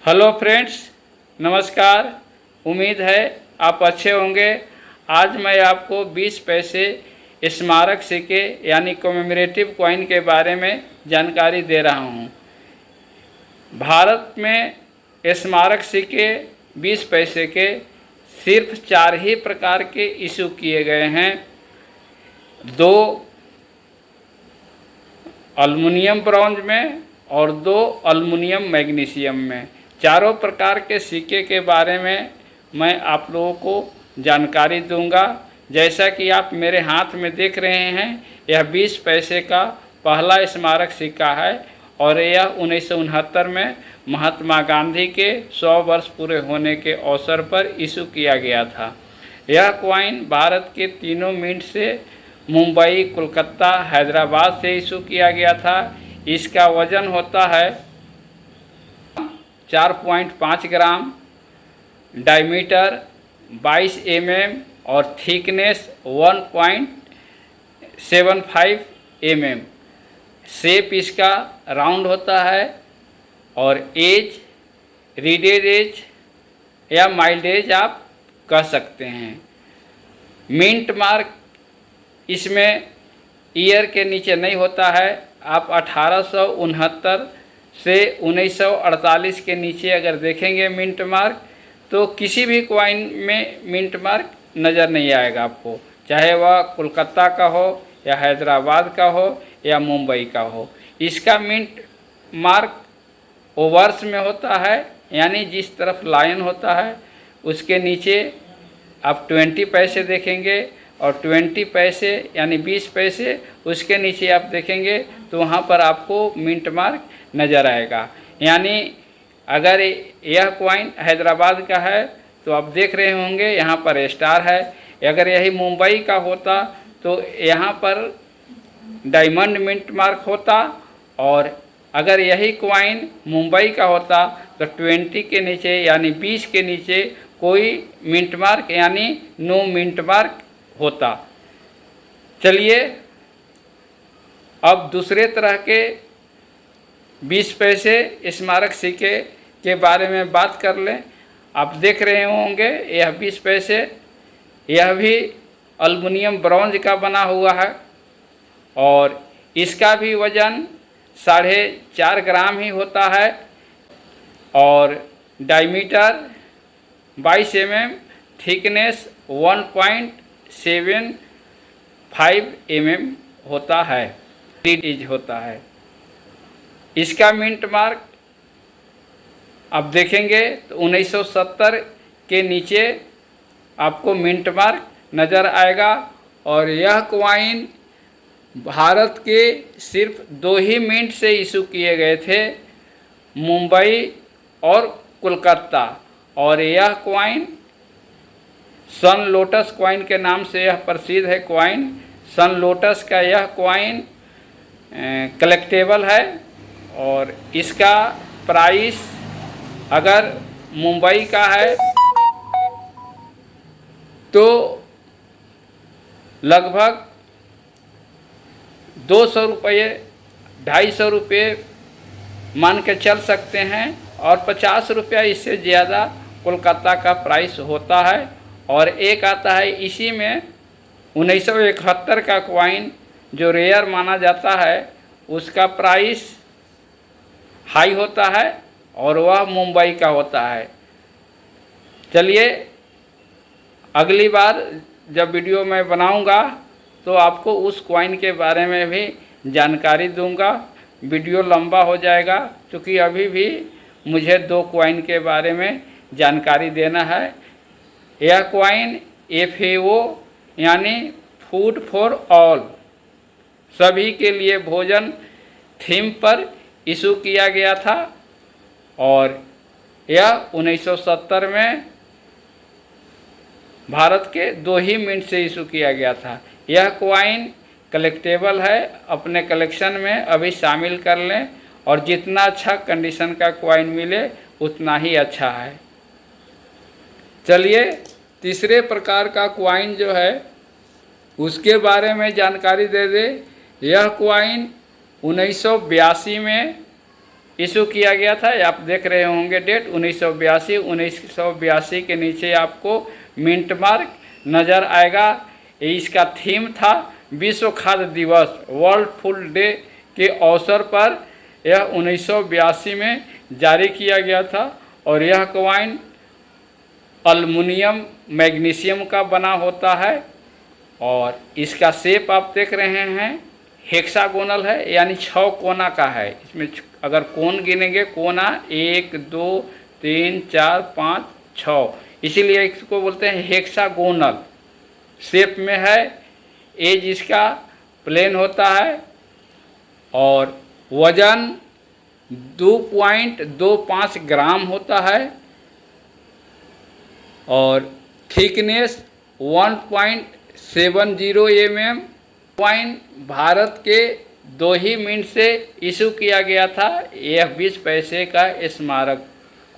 Hello friends, नमस्कार। उम्मीद है आप अच्छे होंगे। आज मैं आपको 20 पैसे स्मारक सिक्के यानी कॉमेमोरेटिव कॉइन के बारे में जानकारी दे रहा हूँ। भारत में स्मारक सिक्के 20 पैसे के सिर्फ 4 ही प्रकार के इशू किए गए हैं। 2 एल्युमिनियम ब्रॉन्ज में और 2 एल्युमिनियम मैग्नीशियम में। चारों प्रकार के सिक्के के बारे में मैं आप लोगों को जानकारी दूंगा। जैसा कि आप मेरे हाथ में देख रहे हैं, यह 20 पैसे का पहला स्मारक सिक्का है और यह 1969 में महात्मा गांधी के 100 वर्ष पूरे होने के अवसर पर इशू किया गया था। यह कॉइन भारत के तीनों मिंट से मुंबई, कोलकाता, हैदराबाद से इशू किया गया था। इसका वजन होता है 4.5 ग्राम, डायमीटर 22 mm और थिकनेस 1.75 mm। शेप इसका राउंड होता है और एज रीडेड एज या माइल्ड एज आप कह सकते हैं। मिंट मार्क इसमें ईयर के नीचे नहीं होता है। आप 1869 से 1948 के नीचे अगर देखेंगे मिंट मार्क, तो किसी भी कॉइन में मिंट मार्क नज़र नहीं आएगा आपको, चाहे वह कोलकाता का हो या हैदराबाद का हो या मुंबई का हो। इसका मिंट मार्क ओवर्स में होता है, यानी जिस तरफ लायन होता है उसके नीचे आप 20 पैसे देखेंगे और 20 पैसे यानी 20 पैसे उसके नीचे आप देखेंगे तो वहाँ पर आपको मिंट मार्क नज़र आएगा। यानी अगर यह कॉइन हैदराबाद का है तो आप देख रहे होंगे यहाँ पर स्टार है। अगर यही मुंबई का होता तो यहाँ पर डायमंड मिंट मार्क होता, और अगर यही कॉइन मुंबई का होता तो 20 के नीचे यानी 20 के नीचे कोई मिंट मार्क यानी नो मिंट मार्क होता। चलिए अब दूसरे तरह के 20 पैसे स्मारक सिक्के के बारे में बात कर लें। आप देख रहे होंगे यह 20 पैसे, यह भी एल्युमिनियम ब्रॉन्ज का बना हुआ है और इसका भी वजन 4.5 ग्राम ही होता है और डायमीटर 22 mm, थिकनेस 1.75 mm होता है, एज होता है। इसका मिंट मार्क आप देखेंगे तो 1970 के नीचे आपको मिंट मार्क नज़र आएगा और यह कॉइन भारत के सिर्फ 2 ही मिंट से इशू किए गए थे, मुंबई और कोलकाता। और यह कॉइन सन लोटस कॉइन के नाम से यह प्रसिद्ध है। कॉइन सन लोटस का यह कॉइन कलेक्टेबल है और इसका प्राइस अगर मुंबई का है तो लगभग 200 रुपये, 250 रुपये मान के चल सकते हैं और 50 रुपया इससे ज़्यादा कोलकाता का प्राइस होता है। और एक आता है इसी में 1971 का कॉइन जो रेयर माना जाता है, उसका प्राइस हाई होता है और वह मुंबई का होता है। चलिए अगली बार जब वीडियो मैं बनाऊंगा तो आपको उस कॉइन के बारे में भी जानकारी दूंगा। वीडियो लंबा हो जाएगा क्योंकि अभी भी मुझे 2 कॉइन के बारे में जानकारी देना है। यह कॉइन FAO यानी फूड फॉर ऑल, सभी के लिए भोजन थीम पर इशू किया गया था और यह 1970 में भारत के 2 ही मिंट से इशू किया गया था। यह कॉइन कलेक्टेबल है, अपने कलेक्शन में अभी शामिल कर लें और जितना अच्छा कंडीशन का कॉइन मिले उतना ही अच्छा है। चलिए तीसरे प्रकार का कॉइन जो है उसके बारे में जानकारी दे दे। यह कॉइन 1982 में इशू किया गया था। आप देख रहे होंगे डेट 1982। 1982 के नीचे आपको मिंट मार्क नज़र आएगा। इसका थीम था विश्व खाद्य दिवस, वर्ल्ड फूड डे के अवसर पर यह 1982 में जारी किया गया था। और यह कॉइन एल्युमिनियम मैग्नीशियम का बना होता है और इसका शेप आप देख रहे हैं हेक्सागोनल है, यानी 6 कोना का है। इसमें अगर कोण गिनेंगे, कोना 1 2 3 4 5 6, इसीलिए इसको बोलते हैं हेक्सागोनल शेप में है। एज इसका प्लेन होता है और वजन 2.25 ग्राम होता है और थिकनेस 1.70 mm। कॉइन भारत के 2 ही मिनट से इशू किया गया था। यह 20 पैसे का स्मारक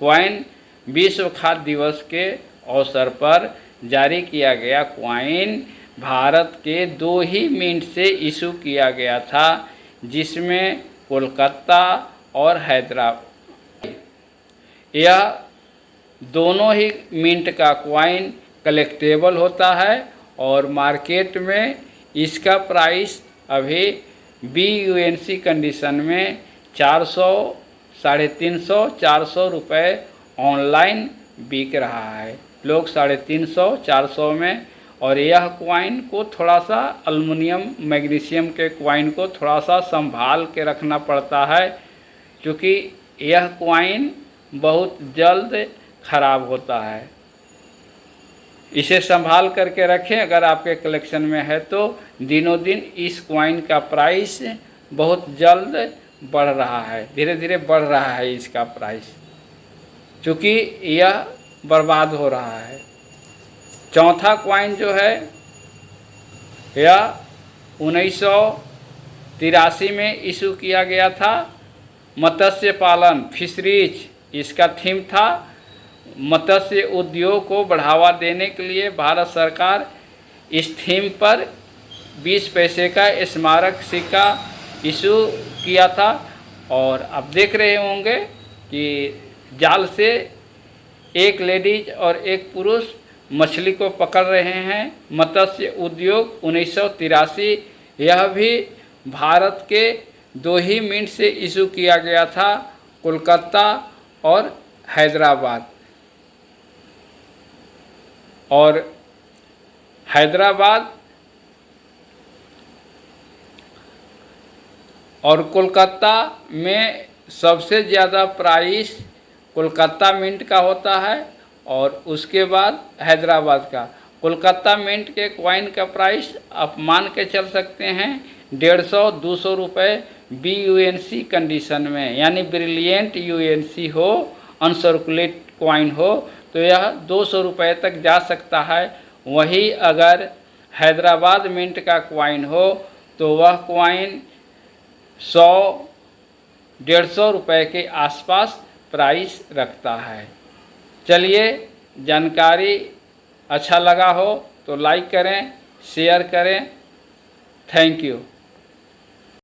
कॉइन विश्व खाद्य दिवस के अवसर पर जारी किया गया कॉइन भारत के 2 ही मिनट से इशू किया गया था, जिसमें कोलकाता और हैदराबाद, यह दोनों ही मिंट का कॉइन कलेक्टेबल होता है और मार्केट में इसका प्राइस अभी BUNC कंडीशन में 400, 350, 400 रुपये ऑनलाइन बिक रहा है। लोग 350, 400 में। और यह कॉइन को थोड़ा सा एल्युमिनियम मैग्नीशियम के कॉइन को थोड़ा सा संभाल के रखना पड़ता है, क्योंकि यह कॉइन बहुत जल्द ख़राब होता है। इसे संभाल करके रखें अगर आपके कलेक्शन में है तो। दिनों दिन इस कॉइन का प्राइस बहुत जल्द बढ़ रहा है, धीरे धीरे बढ़ रहा है इसका प्राइस, क्योंकि यह बर्बाद हो रहा है। चौथा कॉइन जो है यह 1983 में इशू किया गया था। मत्स्य पालन, फिशरीज, इसका थीम था। मत्स्य उद्योग को बढ़ावा देने के लिए भारत सरकार इस थीम पर 20 पैसे का स्मारक सिक्का इशू किया था। और आप देख रहे होंगे कि जाल से एक लेडीज और एक पुरुष मछली को पकड़ रहे हैं। मत्स्य उद्योग 1983, यह भी भारत के 2 ही मिनट से इशू किया गया था, कोलकाता और हैदराबाद। और हैदराबाद और कोलकाता में सबसे ज़्यादा प्राइस कोलकाता मिंट का होता है और उसके बाद हैदराबाद का। कोलकाता मिंट के कॉइन का प्राइस आप मान के चल सकते हैं 150-200 रुपये BUNC कंडीशन में, यानी ब्रिलियंट UNC हो, अनसर्कुलेट कॉइन हो तो यह 200 रुपये तक जा सकता है। वही अगर हैदराबाद मिंट का कॉइन हो तो वह कॉइन 100-150 रुपये के आसपास प्राइस रखता है। चलिए, जानकारी अच्छा लगा हो तो लाइक करें, शेयर करें। Thank you.